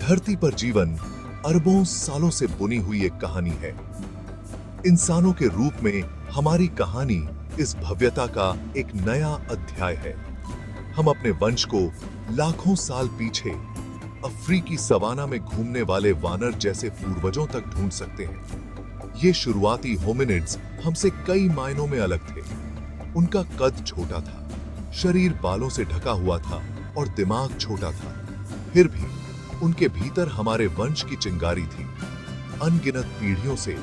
धरती पर जीवन अरबों सालों से बुनी हुई एक कहानी है। इंसानों के रूप में हमारी कहानी इस भव्यता का एक नया अध्याय है। हम अपने वंश को लाखों साल पीछे अफ्रीकी सवाना में घूमने वाले वानर जैसे पूर्वजों तक ढूंढ सकते हैं। ये शुरुआती होमिनिड्स हमसे कई मायनों में अलग थे। उनका कद छोटा था, शरीर बालों से ढका हुआ था और दिमाग छोटा था। फिर भी उनके भीतर हमारे वंश की चिंगारी थी। अनगिनत पीढ़ियों से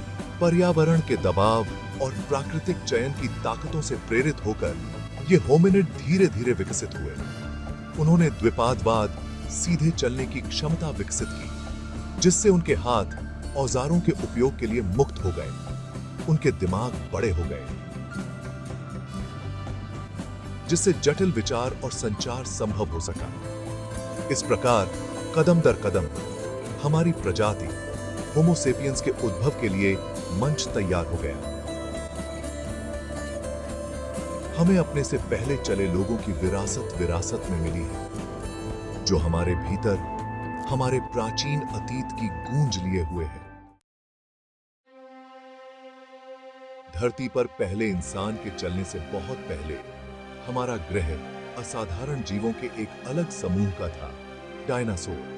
पर्यावरण के दबाव और प्राकृतिक चयन की ताकतों से प्रेरित होकर ये होमिनिड धीरे धीरे विकसित हुए। उन्होंने द्विपादवाद, सीधे चलने की क्षमता विकसित की, जिससे उनके हाथ औजारों के उपयोग के लिए मुक्त हो गए। उनके दिमाग बड़े हो गए, जिससे जटिल विचार और संचार संभव हो सका। इस प्रकार कदम दर कदम हमारी प्रजाति होमो सेपियंस के उद्भव के लिए मंच तैयार हो गया। हमें अपने से पहले चले लोगों की विरासत में मिली है, जो हमारे भीतर हमारे प्राचीन अतीत की गूंज लिए हुए है। धरती पर पहले इंसान के चलने से बहुत पहले हमारा ग्रह असाधारण जीवों के एक अलग समूह का था, डायनासोर।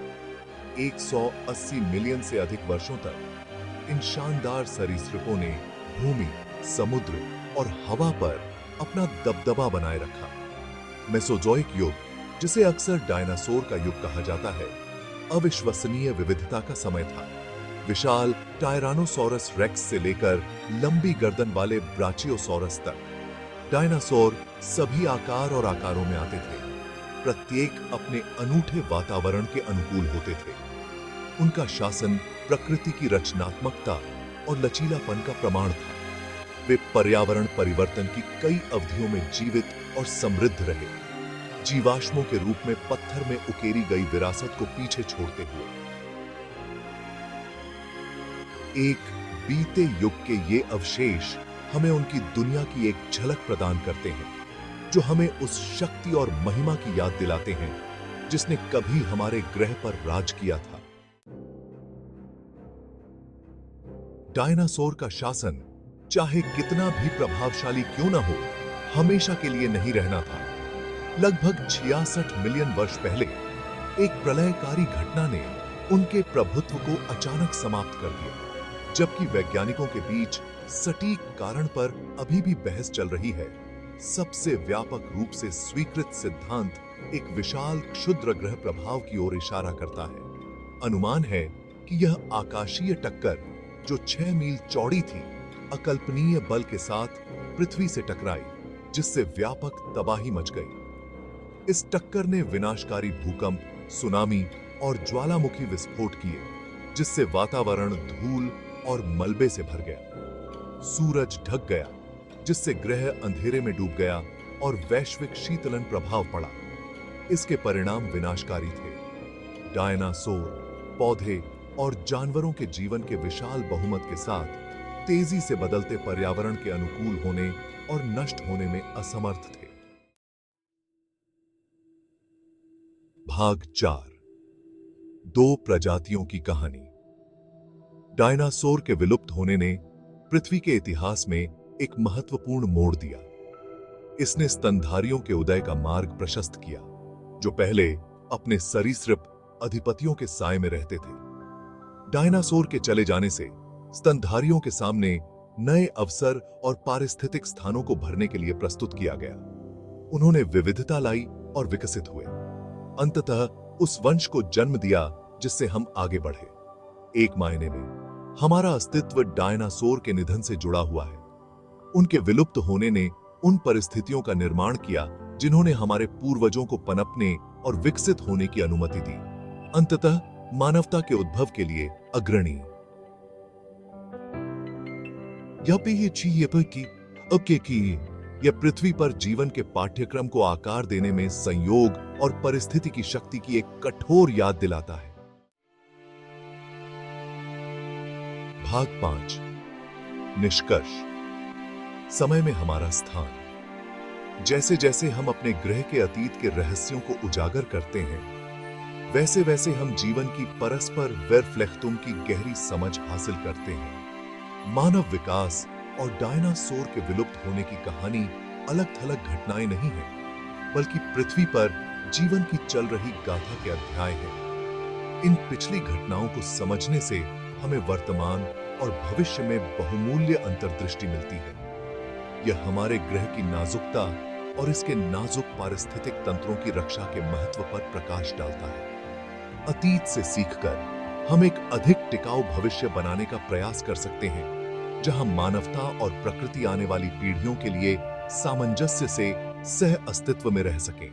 180 मिलियन से अधिक वर्षों तक इन शानदार सरीसृपों ने भूमि, समुद्र और हवा पर अपना दबदबा बनाए रखा। मेसोजोइक युग, जिसे अक्सर डायनासोर का युग कहा जाता है, अविश्वसनीय विविधता का समय था। विशाल टायरानोसोरस रेक्स से लेकर लंबी गर्दन वाले ब्राचियोसोरस तक डायनासोर सभी आकार और आकारों में आते थे। प्रत्येक अपने अनूठे वातावरण के अनुकूल होते थे। उनका शासन प्रकृति की रचनात्मकता और लचीलापन का प्रमाण था। वे पर्यावरण परिवर्तन की कई अवधियों में जीवित और समृद्ध रहे, जीवाश्मों के रूप में पत्थर में उकेरी गई विरासत को पीछे छोड़ते हुए। एक बीते युग के ये अवशेष हमें उनकी दुनिया की एक झलक प्रदान करते हैं, जो हमें उस शक्ति और महिमा की याद दिलाते हैं जिसने कभी हमारे ग्रह पर राज किया था। डायनासोर का शासन चाहे कितना भी प्रभावशाली क्यों न हो, हमेशा के लिए नहीं रहना था। लगभग 66 मिलियन वर्ष पहले एक प्रलयकारी घटना ने उनके प्रभुत्व को अचानक समाप्त कर दिया। जबकि वैज्ञानिकों के बीच सटीक कारण पर अभी भी बहस चल रही है, सबसे व्यापक रूप से स्वीकृत सिद्धांत एक विशाल क्षुद्र ग्रह प्रभाव की ओर इशारा करता है। अनुमान है कि यह आकाशीय टक्कर, जो 6 मील चौड़ी थी, अकल्पनीय बल के साथ पृथ्वी से टकराई, जिससे व्यापक तबाही मच गई। इस टक्कर ने विनाशकारी भूकंप, सुनामी और ज्वालामुखी विस्फोट किए, जिससे वातावरण धूल और मलबे से भर गया। सूरज ढक गया, जिससे ग्रह अंधेरे में डूब गया और वैश्विक शीतलन प्रभाव पड़ा। इसके परिणाम विनाशकारी थे। डायनासोर, पौधे और जानवरों के जीवन के विशाल बहुमत के साथ तेजी से बदलते पर्यावरण के अनुकूल होने और नष्ट होने में असमर्थ थे। भाग 4, 2 प्रजातियों की कहानी। डायनासोर के विलुप्त होने ने पृथ्वी के इतिहास में एक महत्वपूर्ण मोड़ दिया। इसने स्तनधारियों के उदय का मार्ग प्रशस्त किया, जो पहले अपने सरीसृप अधिपतियों के साए में रहते थे। डायनासोर के चले जाने से स्तनधारियों के सामने नए अवसर और पारिस्थितिक स्थानों को भरने के लिए प्रस्तुत किया गया। उन्होंने विविधता लाई और विकसित हुए, अंततः उस वंश को जन्म दिया जिससे हम आगे बढ़े। एक मायने में हमारा अस्तित्व डायनासोर के निधन से जुड़ा हुआ है। उनके विलुप्त होने ने उन परिस्थितियों का निर्माण किया जिन्होंने हमारे पूर्वजों को पनपने और विकसित होने की अनुमति दी, अंततः मानवता के उद्भव के लिए अग्रणी। यह पृथ्वी पर जीवन के पाठ्यक्रम को आकार देने में संयोग और परिस्थिति की शक्ति की एक कठोर याद दिलाता है। भाग 5, निष्कर्ष। समय में हमारा स्थान। जैसे जैसे हम अपने ग्रह के अतीत के रहस्यों को उजागर करते हैं, वैसे वैसे हम जीवन की परस्पर वेरफ्लेख्तुम की गहरी समझ हासिल करते हैं। मानव विकास और डायनासोर के विलुप्त होने की कहानी अलग थलग घटनाएं नहीं है, बल्कि पृथ्वी पर जीवन की चल रही गाथा के अध्याय हैं। इन पिछली घटनाओं को समझने से हमें वर्तमान और भविष्य में बहुमूल्य अंतर्दृष्टि मिलती है। यह हमारे ग्रह की नाजुकता और इसके नाजुक पारिस्थितिक तंत्रों की रक्षा के महत्व पर प्रकाश डालता है। अतीत से सीखकर हम एक अधिक टिकाऊ भविष्य बनाने का प्रयास कर सकते हैं, जहां मानवता और प्रकृति आने वाली पीढ़ियों के लिए सामंजस्य से सह अस्तित्व में रह सके।